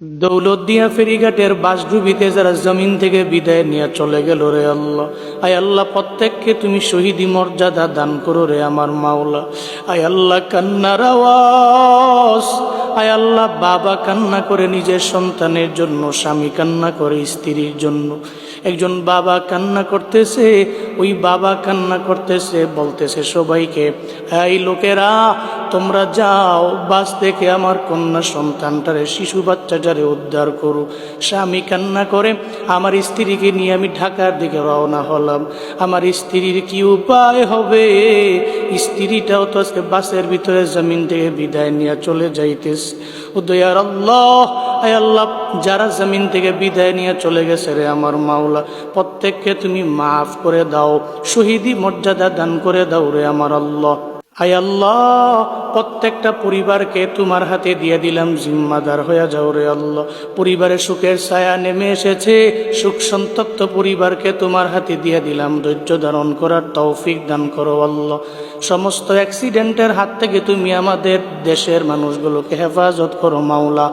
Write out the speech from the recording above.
দৌলতদিয়া ফেরিঘাটের বাসডুবিতে যারা জমিন থেকে বিদায় নিয়ে চলে গেল রে আল্লাহ, আয় আল্লাহ প্রত্যেককে তুমি শহীদি মর্যাদা দান করো রে আমার মাওলা। আয় আল্লাহ কান্নার আওয়াজ, আয় আল্লাহ বাবা কান্না করে নিজের সন্তানের জন্য, স্বামী কান্না করে স্ত্রীর জন্য। একজন বাবা কান্না করতেছে, ওই বাবা কান্না করতেছে, বলতেছে সবাইকে, এই লোকেরা তোমরা যাও বাস থেকে আমার কন্যা সন্তানটারে, শিশু বাচ্চাটারে উদ্ধার করো। স্বামী কান্না করে, আমার স্ত্রীকে নিয়ে আমি ঢাকার দিকে রওনা হলাম, আমার স্ত্রীর কি উপায় হবে? স্ত্রীটাও তো আজকে বাসের ভিতরে জমিন থেকে বিদায় নিয়ে চলে যাইতেছে। ও দয়ার আল্লাহ, আয় আল্লাহ যারা জমিন থেকে বিদায় নিয়ে চলে গেছে রে আমার মাওলা, প্রত্যেককে তুমি মাফ করে দাও, শহীদি মর্যাদা দান করে দাও রে আমার আল্লাহ। আয় আল্লাহ প্রত্যেকটা পরিবারকে তোমার হাতে দিয়ে দিলাম, জিম্মাদার হয়ে যাও রে আল্লাহ। পরিবারে সুখের ছায়া নেমে এসেছে, সুখ সন্তপ্ত পরিবারকে তোমার হাতে দিয়ে দিলাম, ধৈর্য ধারণ করার তৌফিক দান করো আল্লাহ। সমস্ত অ্যাক্সিডেন্টের হাত থেকে তুমি আমাদের দেশের মানুষগুলোকে হেফাজত করো মাওলা।